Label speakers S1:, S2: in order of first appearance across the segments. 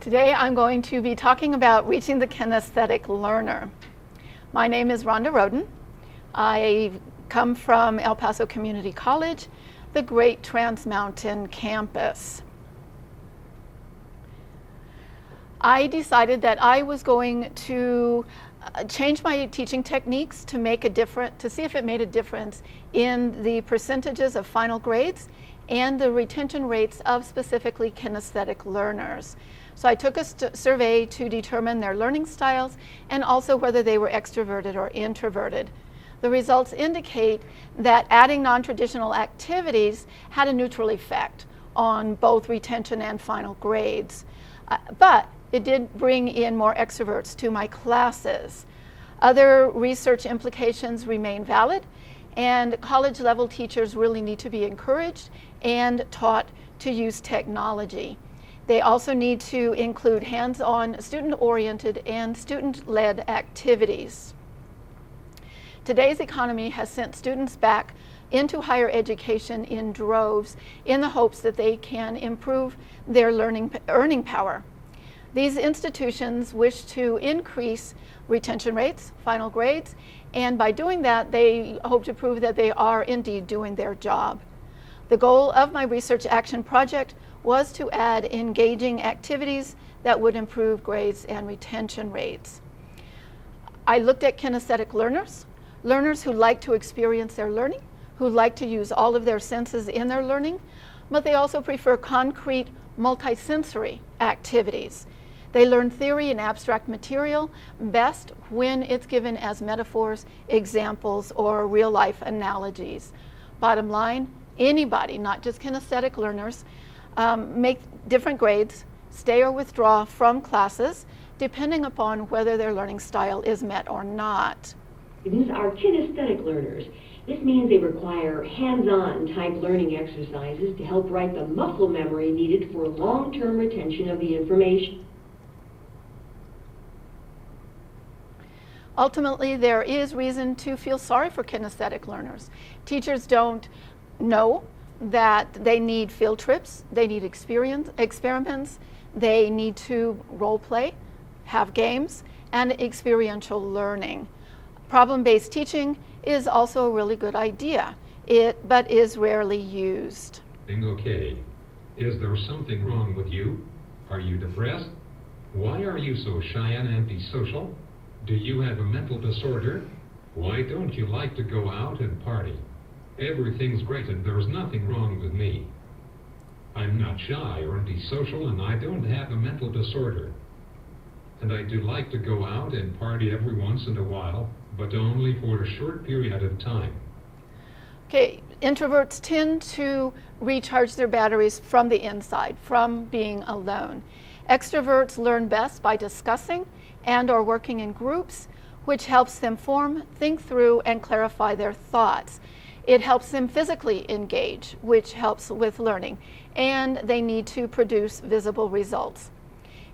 S1: Today I'm going to be talking about reaching the kinesthetic learner. My name is Rhoda Rhoden. I come from El Paso Community College, the great Trans Mountain campus. I decided that I was going to change my teaching techniques to see if it made a difference in the percentages of final grades and the retention rates of specifically kinesthetic learners. So I took a survey to determine their learning styles and also whether they were extroverted or introverted. The results indicate that adding non-traditional activities had a neutral effect on both retention and final grades. But it did bring in more extroverts to my classes. Other research implications remain valid, and college level teachers really need to be encouraged and taught to use technology. They also need to include hands-on, student-oriented, and student-led activities. Today's economy has sent students back into higher education in droves in the hopes that they can improve their earning power. These institutions wish to increase retention rates, final grades, and by doing that, they hope to prove that they are indeed doing their job. The goal of my research action project was to add engaging activities that would improve grades and retention rates. I looked at kinesthetic learners who like to experience their learning, who like to use all of their senses in their learning, but they also prefer concrete, multisensory activities. They learn theory and abstract material best when it's given as metaphors, examples, or real-life analogies. Bottom line, anybody, not just kinesthetic learners, make different grades, stay or withdraw from classes, depending upon whether their learning style is met or not.
S2: These are kinesthetic learners. This means they require hands-on type learning exercises to help write the muscle memory needed for long-term retention of the information.
S1: Ultimately, there is reason to feel sorry for kinesthetic learners. Teachers don't know that they need field trips, they need experiments, they need to role play, have games, and experiential learning. Problem-based teaching is also a really good idea, but is rarely used.
S3: Okay. Is there something wrong with you? Are you depressed? Why are you so shy and antisocial? Do you have a mental disorder? Why don't you like to go out and party? Everything's great and there's nothing wrong with me. I'm not shy or antisocial and I don't have a mental disorder. And I do like to go out and party every once in a while, but only for a short period of time.
S1: Okay, introverts tend to recharge their batteries from the inside, from being alone. Extroverts learn best by discussing and or working in groups, which helps them form, think through, and clarify their thoughts. It helps them physically engage, which helps with learning, and they need to produce visible results.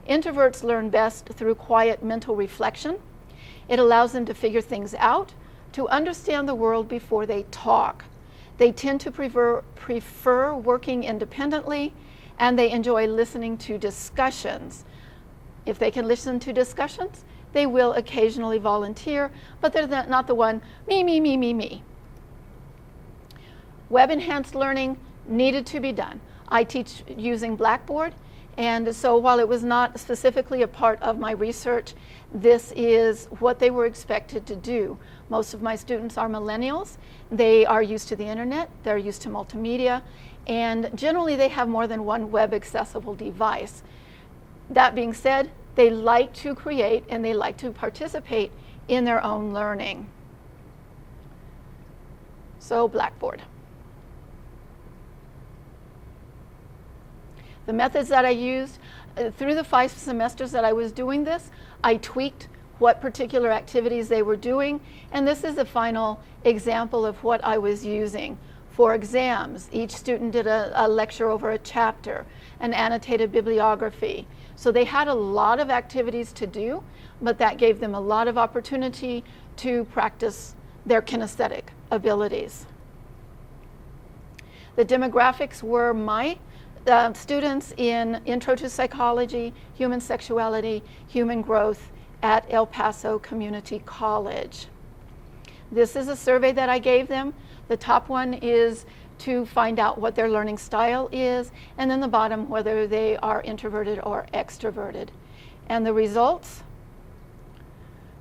S1: Introverts learn best through quiet mental reflection. It allows them to figure things out, to understand the world before they talk. They tend to prefer working independently, and they enjoy listening to discussions. If they can listen to discussions, they will occasionally volunteer, but they're not the one, me. Web-enhanced learning needed to be done. I teach using Blackboard, and so while it was not specifically a part of my research, this is what they were expected to do. Most of my students are millennials. They are used to the internet, they're used to multimedia, and generally they have more than one web-accessible device. That being said, they like to create and they like to participate in their own learning. So, Blackboard. The methods that I used, through the 5 semesters that I was doing this, I tweaked what particular activities they were doing, and this is the final example of what I was using. For exams, each student did a lecture over a chapter, an annotated bibliography. So they had a lot of activities to do, but that gave them a lot of opportunity to practice their kinesthetic abilities. The demographics were my students in Intro to Psychology, Human Sexuality, Human Growth at El Paso Community College. This is a survey that I gave them. The top one is to find out what their learning style is, and then the bottom whether they are introverted or extroverted. And the results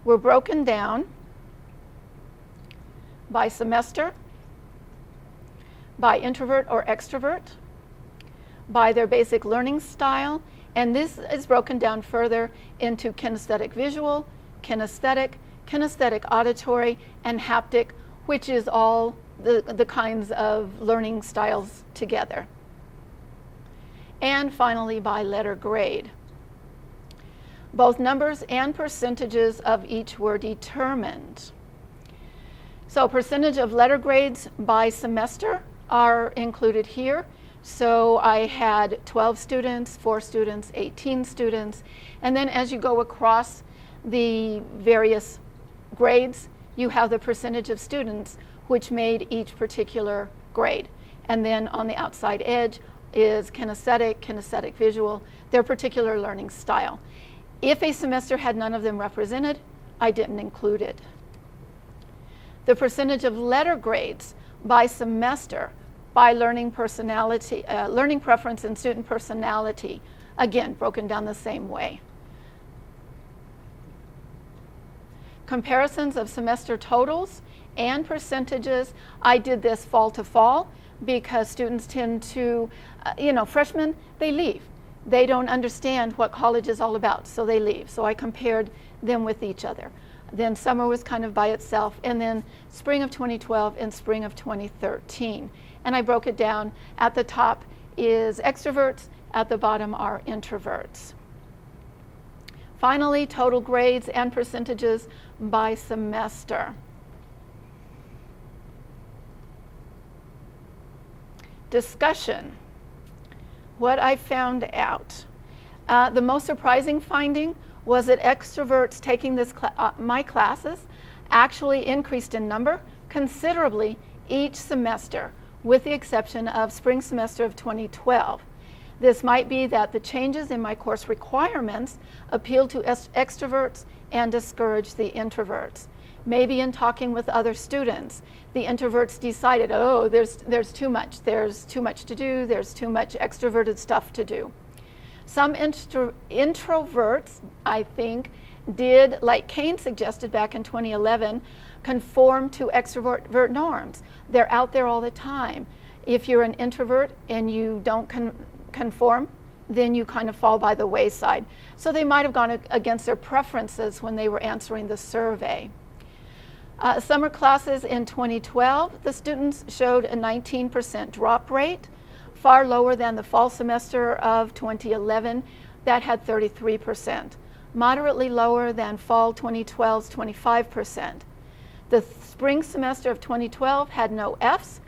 S1: were broken down by semester, by introvert or extrovert, by their basic learning style, and this is broken down further into kinesthetic visual, kinesthetic, kinesthetic auditory, and haptic, which is all the kinds of learning styles together. And finally, by letter grade. Both numbers and percentages of each were determined. So percentage of letter grades by semester are included here. So I had 12 students, 4 students, 18 students, and then as you go across the various grades, you have the percentage of students which made each particular grade. And then on the outside edge is kinesthetic, kinesthetic visual, their particular learning style. If a semester had none of them represented, I didn't include it. The percentage of letter grades by semester by learning personality, learning preference and student personality, again, broken down the same way. Comparisons of semester totals and percentages. I did this fall to fall because students tend to, freshmen, they leave. They don't understand what college is all about, so they leave. So I compared them with each other. Then summer was kind of by itself, and then spring of 2012 and spring of 2013. And I broke it down. At the top is extroverts, at the bottom are introverts. Finally, total grades and percentages by semester. Discussion. What I found out. The most surprising finding was that extroverts taking my classes actually increased in number considerably each semester, with the exception of spring semester of 2012. This might be that the changes in my course requirements appeal to extroverts and discourage the introverts. Maybe in talking with other students, the introverts decided, oh, there's too much to do, there's too much extroverted stuff to do. Some introverts, I think, did, like Kane suggested back in 2011, conform to extrovert norms. They're out there all the time. If you're an introvert and you don't conform, then you kind of fall by the wayside. So they might have gone against their preferences when they were answering the survey. Summer classes in 2012, the students showed a 19% drop rate, far lower than the fall semester of 2011 that had 33%, moderately lower than fall 2012's 25%. The spring semester of 2012 had no Fs,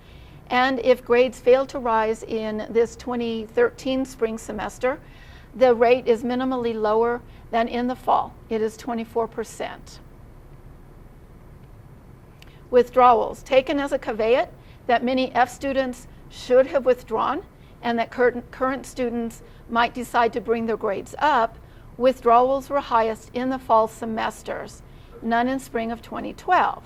S1: and if grades failed to rise in this 2013 spring semester, the rate is minimally lower than in the fall. It is 24%. Withdrawals, taken as a caveat that many F students should have withdrawn and that current students might decide to bring their grades up, withdrawals were highest in the fall semesters, none in spring of 2012.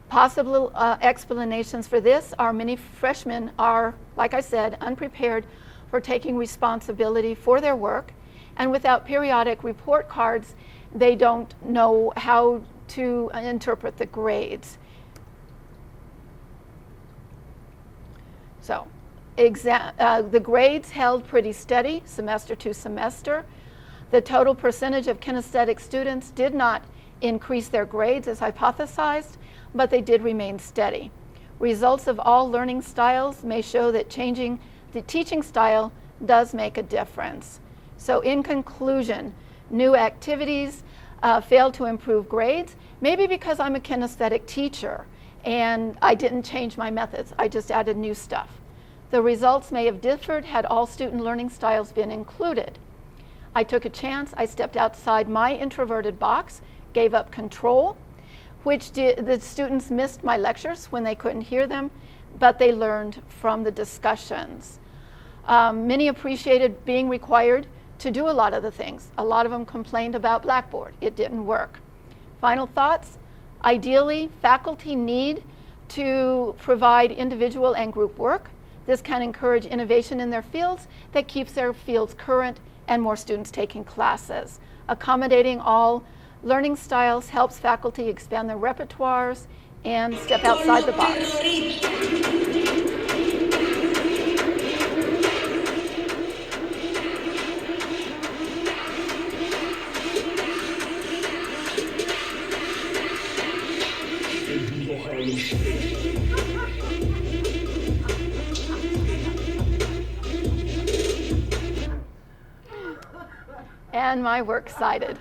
S1: Possible explanations for this are many freshmen are, like I said, unprepared for taking responsibility for their work, and without periodic report cards, they don't know how to interpret the grades. So, the grades held pretty steady semester to semester. The total percentage of kinesthetic students did not increase their grades as hypothesized, but they did remain steady. Results of all learning styles may show that changing the teaching style does make a difference. So in conclusion, new activities failed to improve grades, maybe because I'm a kinesthetic teacher and I didn't change my methods, I just added new stuff. The results may have differed had all student learning styles been included. I took a chance, I stepped outside my introverted box, gave up control, the students missed my lectures when they couldn't hear them, but they learned from the discussions. Many appreciated being required to do a lot of the things. A lot of them complained about Blackboard. It didn't work. Final thoughts? Ideally, faculty need to provide individual and group work. This can encourage innovation in their fields that keeps their fields current and more students taking classes. Accommodating all learning styles helps faculty expand their repertoires and step outside the box. And my works cited.